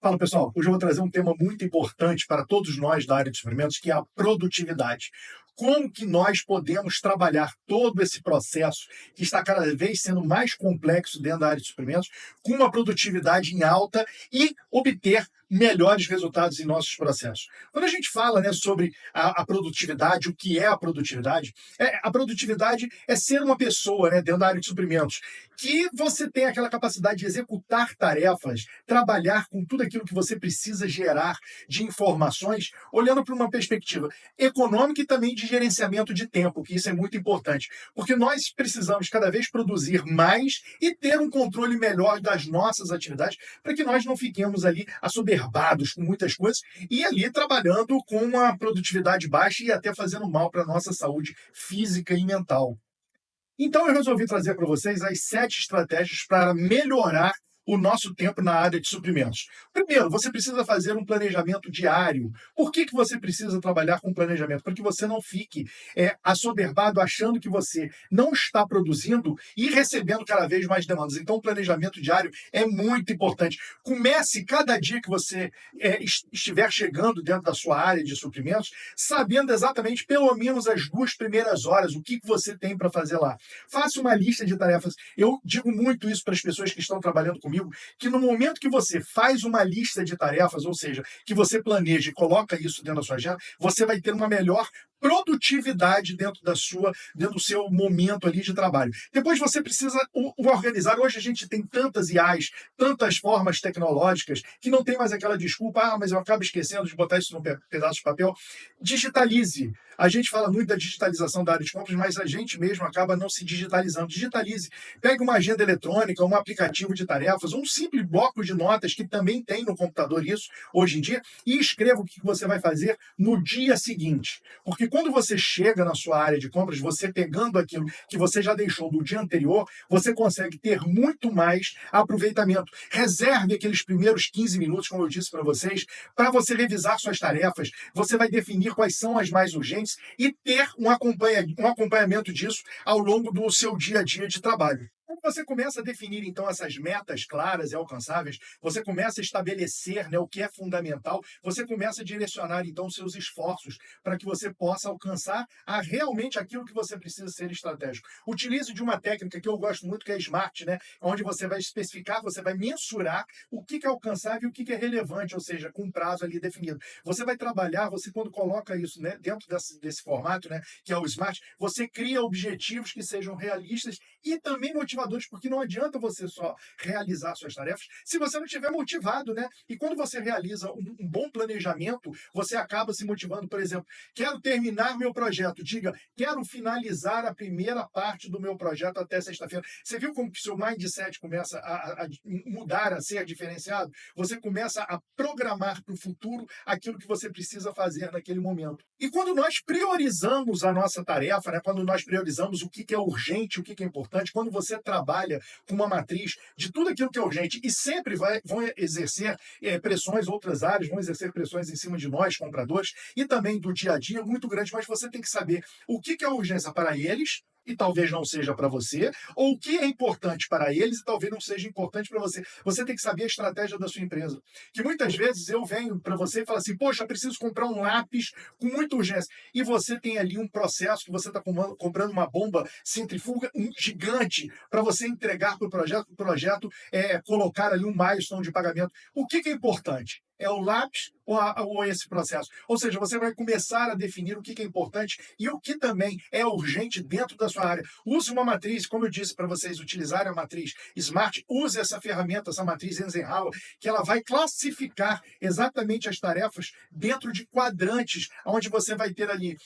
Fala pessoal, hoje eu vou trazer um tema muito importante para todos nós da área de suprimentos, que é a produtividade. Como que nós podemos trabalhar todo esse processo que está cada vez sendo mais complexo dentro da área de suprimentos, com uma produtividade em alta e obter melhores resultados em nossos processos. Quando a gente fala, né, sobre a produtividade, o que é a produtividade é ser uma pessoa, né, dentro da área de suprimentos, que você tem aquela capacidade de executar tarefas, trabalhar com tudo aquilo que você precisa gerar de informações, olhando para uma perspectiva econômica e também de gerenciamento de tempo, que isso é muito importante, porque nós precisamos cada vez produzir mais e ter um controle melhor das nossas atividades, para que nós não fiquemos ali assoberbados com muitas coisas e ali trabalhando com uma produtividade baixa e até fazendo mal para a nossa saúde física e mental. Então, eu resolvi trazer para vocês as 7 estratégias para melhorar o nosso tempo na área de suprimentos. Primeiro, você precisa fazer um planejamento diário. Por que você precisa trabalhar com planejamento? Para que você não fique assoberbado achando que você não está produzindo e recebendo cada vez mais demandas. Então, o planejamento diário é muito importante. Comece cada dia que você estiver chegando dentro da sua área de suprimentos, sabendo exatamente, pelo menos, as 2 primeiras horas, o que você tem para fazer lá. Faça uma lista de tarefas. Eu digo muito isso para as pessoas que estão trabalhando comigo, que no momento que você faz uma lista de tarefas, ou seja, que você planeja e coloca isso dentro da sua agenda, você vai ter uma melhor produtividade dentro do seu momento ali de trabalho. Depois você precisa o organizar. Hoje a gente tem tantas IAs, tantas formas tecnológicas, que não tem mais aquela desculpa, mas eu acabo esquecendo de botar isso num pedaço de papel. Digitalize. A gente fala muito da digitalização da área de compras, mas a gente mesmo acaba não se digitalizando. Digitalize. Pegue uma agenda eletrônica, um aplicativo de tarefas, um simples bloco de notas, que também tem no computador isso, hoje em dia, e escreva o que você vai fazer no dia seguinte. Porque quando você chega na sua área de compras, você pegando aquilo que você já deixou do dia anterior, você consegue ter muito mais aproveitamento. Reserve aqueles primeiros 15 minutos, como eu disse para vocês, para você revisar suas tarefas. Você vai definir quais são as mais urgentes e ter um acompanhamento disso ao longo do seu dia a dia de trabalho. Quando você começa a definir, então, essas metas claras e alcançáveis, você começa a estabelecer, né, o que é fundamental, você começa a direcionar, então, seus esforços para que você possa alcançar realmente aquilo que você precisa ser estratégico. Utilize de uma técnica que eu gosto muito, que é SMART, né, onde você vai especificar, você vai mensurar o que é alcançável e o que é relevante, ou seja, com um prazo ali definido. Você vai trabalhar, você quando coloca isso, né, dentro desse formato, né, que é o SMART, você cria objetivos que sejam realistas e também motivadores, porque não adianta você só realizar suas tarefas se você não estiver motivado, né? E quando você realiza um bom planejamento, você acaba se motivando. Por exemplo, quero terminar meu projeto. Diga, quero finalizar a primeira parte do meu projeto até sexta-feira. Você viu como que o seu mindset começa a mudar, a ser diferenciado? Você começa a programar para o futuro aquilo que você precisa fazer naquele momento. E quando nós priorizamos a nossa tarefa, né, quando nós priorizamos o que é urgente, o que é importante, quando você trabalha com uma matriz de tudo aquilo que é urgente e sempre vão exercer pressões, outras áreas vão exercer pressões em cima de nós, compradores, e também do dia a dia muito grande, mas você tem que saber o que é urgência para eles, e talvez não seja para você, ou o que é importante para eles e talvez não seja importante para você. Você tem que saber a estratégia da sua empresa. Que muitas vezes eu venho para você e falo assim, poxa, preciso comprar um lápis com muita urgência. E você tem ali um processo que você está comprando uma bomba centrífuga gigante para você entregar para o projeto colocar ali um milestone de pagamento. O que é importante? É o lápis ou esse processo? Ou seja, você vai começar a definir o que é importante e o que também é urgente dentro da sua área. Use uma matriz, como eu disse para vocês, utilizarem a matriz SMART, use essa ferramenta, essa matriz Eisenhower, que ela vai classificar exatamente as tarefas dentro de quadrantes, onde você vai ter ali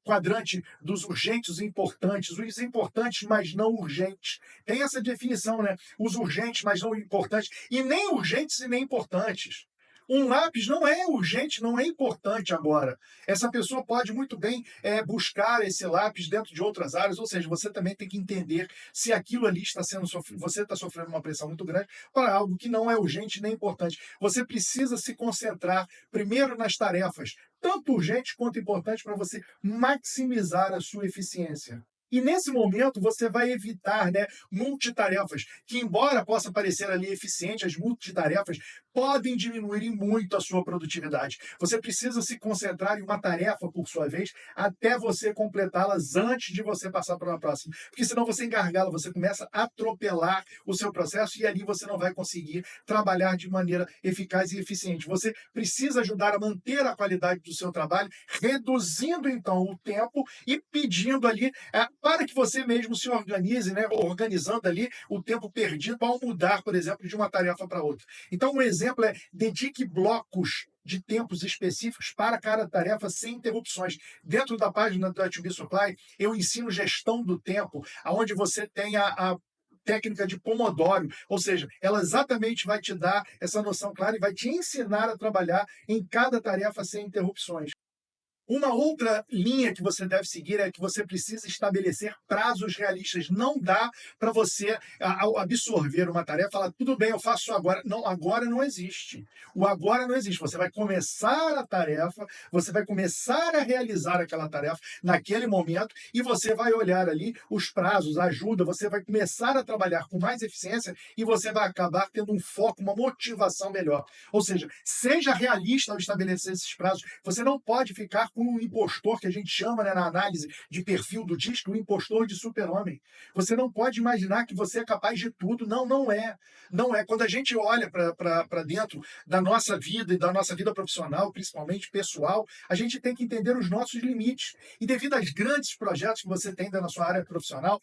quadrante dos urgentes e importantes, os importantes, mas não urgentes. Tem essa definição, né? Os urgentes, mas não importantes, e nem urgentes e nem importantes. Um lápis não é urgente, não é importante agora. Essa pessoa pode muito bem buscar esse lápis dentro de outras áreas, ou seja, você também tem que entender se aquilo ali está sendo você está sofrendo uma pressão muito grande para algo que não é urgente nem importante. Você precisa se concentrar primeiro nas tarefas, tanto urgentes quanto importantes, para você maximizar a sua eficiência. E nesse momento você vai evitar, né, multitarefas, que embora possa parecer ali eficiente, as multitarefas podem diminuir muito a sua produtividade. Você precisa se concentrar em uma tarefa por sua vez, até você completá-las antes de você passar para uma próxima. Porque senão você engargala, você começa a atropelar o seu processo e ali você não vai conseguir trabalhar de maneira eficaz e eficiente. Você precisa ajudar a manter a qualidade do seu trabalho, reduzindo então o tempo e pedindo ali para que você mesmo se organize, né, organizando ali o tempo perdido ao mudar, por exemplo, de uma tarefa para outra. Então, um exemplo é dedique blocos de tempos específicos para cada tarefa sem interrupções. Dentro da página da To Be Supply, eu ensino gestão do tempo, onde você tem a técnica de Pomodoro, ou seja, ela exatamente vai te dar essa noção clara e vai te ensinar a trabalhar em cada tarefa sem interrupções. Uma outra linha que você deve seguir é que você precisa estabelecer prazos realistas. Não dá para você, ao absorver uma tarefa, falar, tudo bem, eu faço agora. Não, agora não existe. O agora não existe. Você vai começar a tarefa, você vai começar a realizar aquela tarefa naquele momento e você vai olhar ali os prazos, a ajuda, você vai começar a trabalhar com mais eficiência e você vai acabar tendo um foco, uma motivação melhor. Ou seja, seja realista ao estabelecer esses prazos. Você não pode ficar com um impostor, que a gente chama, né, na análise de perfil do DISC, um impostor de super-homem. Você não pode imaginar que você é capaz de tudo. Não, não é. Não é. Quando a gente olha para dentro da nossa vida e da nossa vida profissional, principalmente pessoal, a gente tem que entender os nossos limites. E devido aos grandes projetos que você tem na sua área profissional,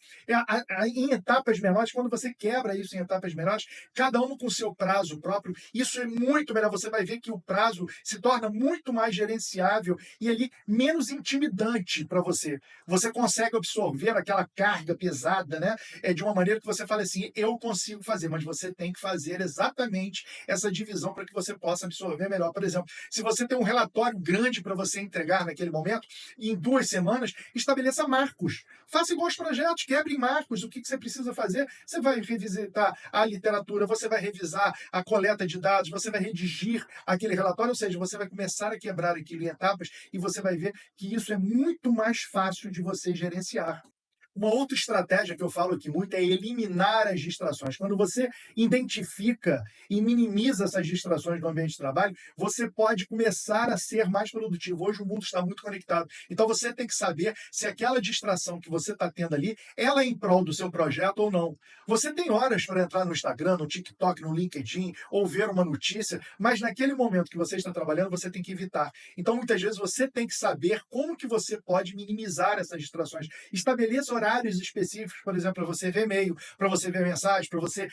em etapas menores, quando você quebra isso em etapas menores, cada um com seu prazo próprio, isso é muito melhor. Você vai ver que o prazo se torna muito mais gerenciável e ali menos intimidante para você. Você consegue absorver aquela carga pesada, né? De uma maneira que você fala assim, eu consigo fazer, mas você tem que fazer exatamente essa divisão para que você possa absorver melhor. Por exemplo, se você tem um relatório grande para você entregar naquele momento, em 2 semanas, estabeleça marcos. Faça igual aos projetos, quebre em marcos. O que você precisa fazer? Você vai revisitar a literatura, você vai revisar a coleta de dados, você vai redigir aquele relatório, ou seja, você vai começar a quebrar aquilo em etapas e você vai ver que isso é muito mais fácil de você gerenciar. Uma outra estratégia que eu falo aqui muito é eliminar as distrações. Quando você identifica e minimiza essas distrações no ambiente de trabalho, você pode começar a ser mais produtivo. Hoje o mundo está muito conectado. Então você tem que saber se aquela distração que você está tendo ali, ela é em prol do seu projeto ou não. Você tem horas para entrar no Instagram, no TikTok, no LinkedIn, ou ver uma notícia, mas naquele momento que você está trabalhando, você tem que evitar. Então, muitas vezes, você tem que saber como que você pode minimizar essas distrações. Estabeleça horários específicos, por exemplo, para você ver e-mail, para você ver mensagem, para você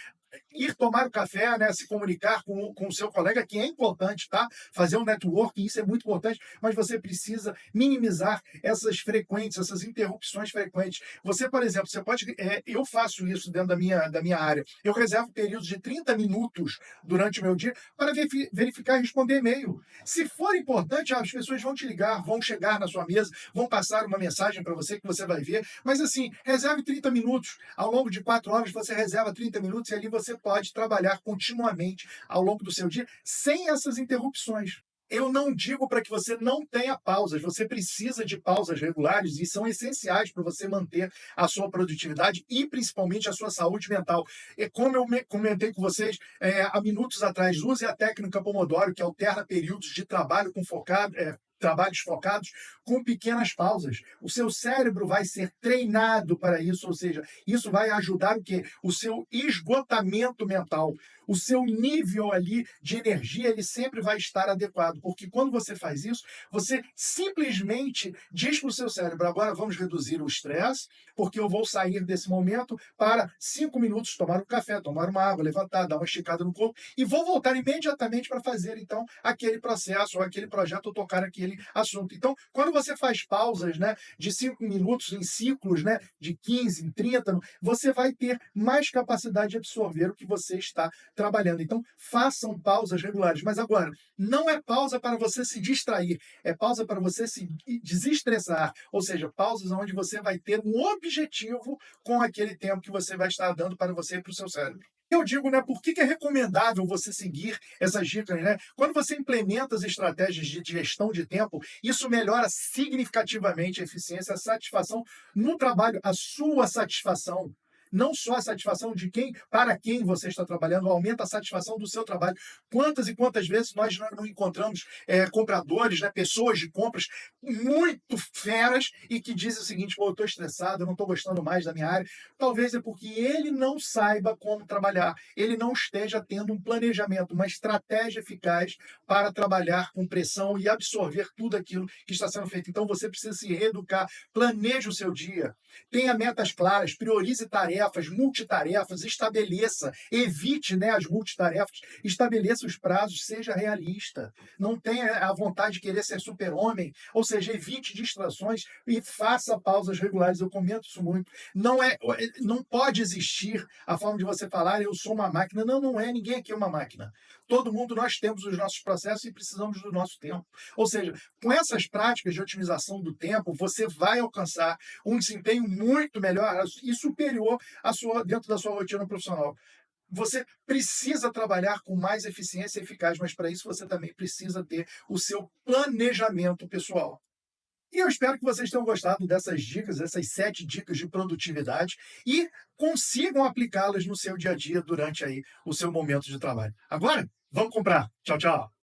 ir tomar o café, né, se comunicar com o seu colega, que é importante, tá? Fazer um networking, isso é muito importante, mas você precisa minimizar essas frequentes, essas interrupções frequentes. Você, por exemplo, você pode. Eu faço isso dentro da minha área. Eu reservo períodos de 30 minutos durante o meu dia para verificar e responder e-mail. Se for importante, as pessoas vão te ligar, vão chegar na sua mesa, vão passar uma mensagem para você que você vai ver, mas assim, reserve 30 minutos. Ao longo de 4 horas, você reserva 30 minutos e ali você pode trabalhar continuamente ao longo do seu dia sem essas interrupções. Eu não digo para que você não tenha pausas, você precisa de pausas regulares e são essenciais para você manter a sua produtividade e principalmente a sua saúde mental. E como eu comentei com vocês há minutos atrás, use a técnica Pomodoro, que alterna períodos de trabalho com trabalhos focados com pequenas pausas. O seu cérebro vai ser treinado para isso, ou seja, isso vai ajudar o quê? O seu esgotamento mental. O seu nível ali de energia, ele sempre vai estar adequado, porque quando você faz isso, você simplesmente diz para o seu cérebro, agora vamos reduzir o estresse, porque eu vou sair desse momento para 5 minutos tomar um café, tomar uma água, levantar, dar uma esticada no corpo, e vou voltar imediatamente para fazer, então, aquele processo ou aquele projeto ou tocar aquele assunto. Então, quando você faz pausas, né, de 5 minutos em ciclos, né, de 15, em 30, você vai ter mais capacidade de absorver o que você está trabalhando. Então, façam pausas regulares. Mas agora, não é pausa para você se distrair, é pausa para você se desestressar. Ou seja, pausas onde você vai ter um objetivo com aquele tempo que você vai estar dando para você e para o seu cérebro. Eu digo, né, por que que é recomendável você seguir essas dicas, né? Quando você implementa as estratégias de gestão de tempo, isso melhora significativamente a eficiência, a satisfação no trabalho, a sua satisfação. Não só a satisfação de quem, para quem você está trabalhando, aumenta a satisfação do seu trabalho. Quantas e quantas vezes nós não encontramos compradores, né, pessoas de compras muito feras e que dizem o seguinte: pô, eu estou estressado, eu não estou gostando mais da minha área. Talvez é porque ele não saiba como trabalhar, ele não esteja tendo um planejamento, uma estratégia eficaz para trabalhar com pressão e absorver tudo aquilo que está sendo feito. Então você precisa se reeducar, planeje o seu dia, tenha metas claras, priorize tarefas, multitarefas, estabeleça, evite, né, as multitarefas, estabeleça os prazos, seja realista, não tenha a vontade de querer ser super-homem, ou seja, evite distrações e faça pausas regulares. Eu comento isso muito. Não pode existir a forma de você falar: eu sou uma máquina. Não, não é. Ninguém aqui é uma máquina. Todo mundo, nós temos os nossos processos e precisamos do nosso tempo. Ou seja, com essas práticas de otimização do tempo, você vai alcançar um desempenho muito melhor e superior dentro da sua rotina profissional. Você precisa trabalhar com mais eficiência e eficaz, mas para isso você também precisa ter o seu planejamento pessoal. E eu espero que vocês tenham gostado dessas dicas, essas 7 dicas de produtividade e consigam aplicá-las no seu dia a dia durante aí o seu momento de trabalho. Agora, vamos comprar. Tchau, tchau.